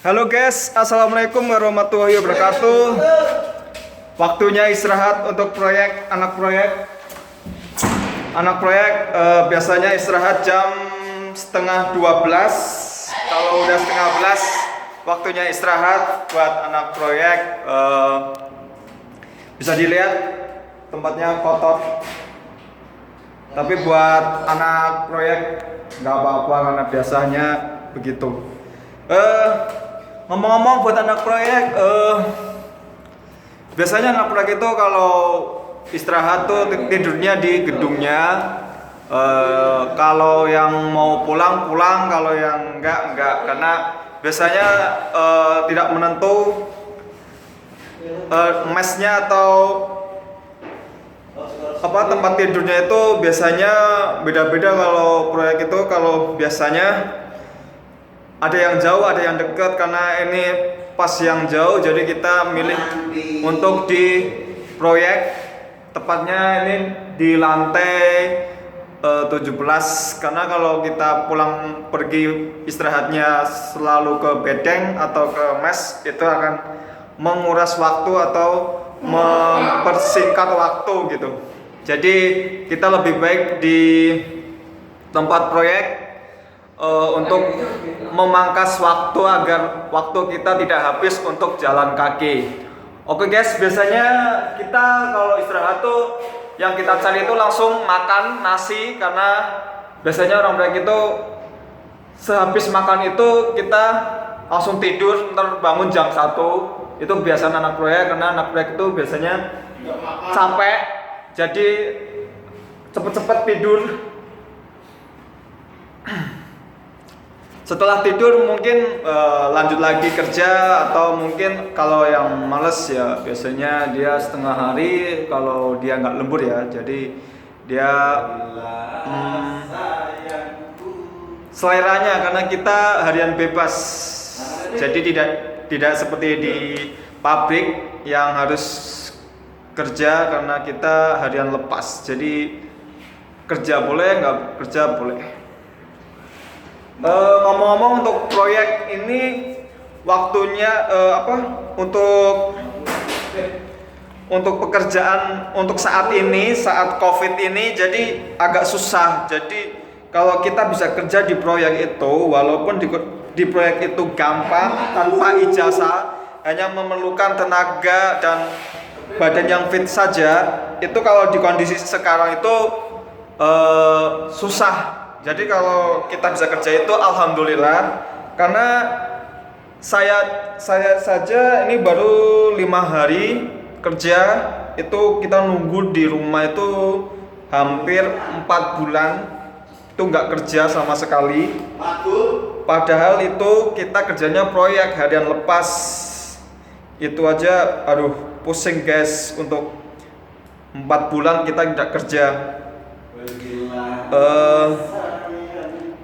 Halo guys, assalamualaikum warahmatullahi wabarakatuh. Waktunya istirahat untuk proyek anak proyek. Anak proyek biasanya istirahat jam setengah 12. Kalau udah setengah 12, waktunya istirahat buat anak proyek. Bisa dilihat tempatnya kotor. Tapi buat anak proyek nggak apa-apa karena biasanya begitu. Ngomong-ngomong buat anak proyek, biasanya anak proyek itu kalau istirahat tuh tidurnya di gedungnya. Kalau yang mau pulang, kalau yang enggak, karena biasanya tidak menentu mesnya atau tempat tidurnya itu biasanya beda-beda. Kalau proyek itu kalau biasanya ada yang jauh, ada yang dekat. Karena ini pas yang jauh, jadi kita milih untuk di proyek, tepatnya ini di lantai 17. Karena kalau kita pulang pergi istirahatnya selalu ke bedeng atau ke mes, itu akan menguras waktu atau mempersingkat waktu gitu. Jadi kita lebih baik di tempat proyek untuk memangkas waktu agar waktu kita tidak habis untuk jalan kaki. Oke guys, biasanya kita kalau istirahat tuh yang kita cari itu langsung makan nasi, karena biasanya orang proyek itu sehabis makan itu kita langsung tidur, ntar bangun jam 1. Itu biasanya anak proyek, karena anak proyek itu biasanya capek, jadi cepet-cepet tidur. Setelah tidur mungkin lanjut lagi kerja, atau mungkin kalau yang males ya biasanya dia setengah hari kalau dia nggak lembur ya, jadi dia seleranya, karena kita harian bebas, jadi tidak seperti di pabrik yang harus kerja, karena kita harian lepas, jadi kerja boleh, nggak kerja boleh. Ngomong-ngomong untuk proyek ini waktunya untuk pekerjaan untuk saat ini, saat COVID ini, jadi agak susah. Jadi kalau kita bisa kerja di proyek itu, walaupun di proyek itu gampang tanpa ijazah, hanya memerlukan tenaga dan badan yang fit saja, itu kalau di kondisi sekarang itu susah. Jadi kalau kita bisa kerja itu alhamdulillah, karena saya saja ini baru 5 hari kerja, itu kita nunggu di rumah itu hampir 4 bulan itu nggak kerja sama sekali. Padahal itu kita kerjanya proyek harian lepas. Itu aja aduh pusing guys, untuk 4 bulan kita tidak kerja.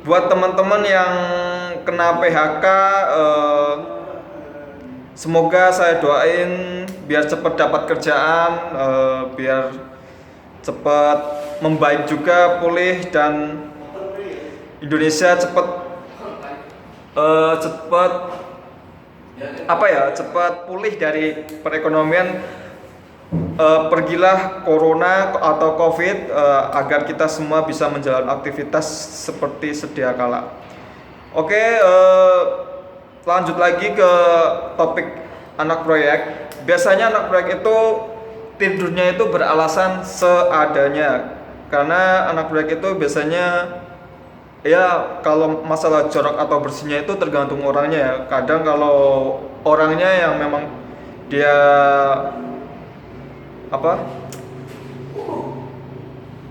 Buat teman-teman yang kena PHK, semoga saya doain biar cepat dapat kerjaan, biar cepat membaik juga, pulih, dan Indonesia cepat cepat pulih dari perekonomian. Pergilah corona atau covid, agar kita semua bisa menjalani aktivitas seperti sedia kala. Oke, lanjut lagi ke topik anak proyek. Biasanya anak proyek itu tidurnya itu beralasan seadanya, karena anak proyek itu biasanya ya kalau masalah jorok atau bersihnya itu tergantung orangnya ya. Kadang kalau orangnya yang memang dia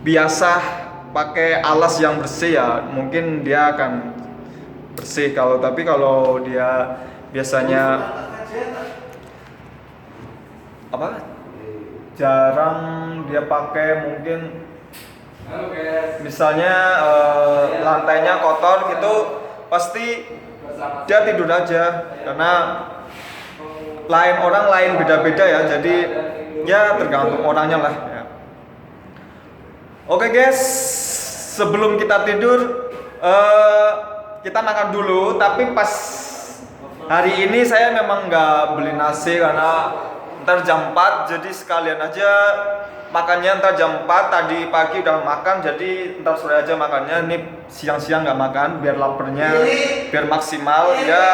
biasa pakai alas yang bersih ya, mungkin dia akan bersih. Tapi kalau dia biasanya jarang dia pakai, mungkin misalnya lantainya kotor gitu, pasti dia tidur aja, karena orang lain beda-beda ya, jadi ya tergantung orangnya lah ya. Oke guys, sebelum kita tidur kita makan dulu, tapi pas Hari ini saya memang nggak beli nasi karena ntar jam 4, jadi sekalian aja makannya ntar jam 4. Tadi pagi udah makan, jadi ntar sore aja makannya. Ini siang-siang nggak makan biar laparnya biar maksimal ya.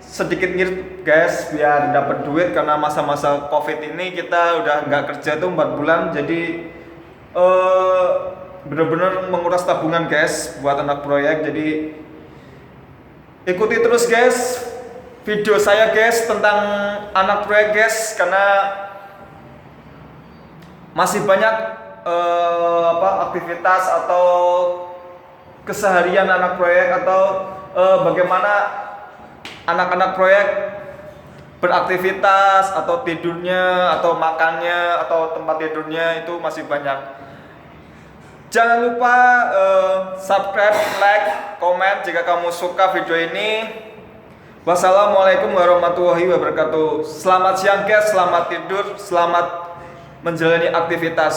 Sedikit ngirit guys biar dapat duit, karena masa-masa covid ini kita udah nggak kerja tuh 4 bulan, jadi bener-bener menguras tabungan guys buat anak proyek. Jadi ikuti terus guys video saya guys tentang anak proyek guys, karena masih banyak aktivitas atau keseharian anak proyek, atau bagaimana anak-anak proyek beraktivitas, atau tidurnya, atau makannya, atau tempat tidurnya itu masih banyak. Jangan lupa subscribe, like, komen jika kamu suka video ini. Wassalamualaikum warahmatullahi wabarakatuh. Selamat siang guys, selamat tidur, selamat menjalani aktivitas.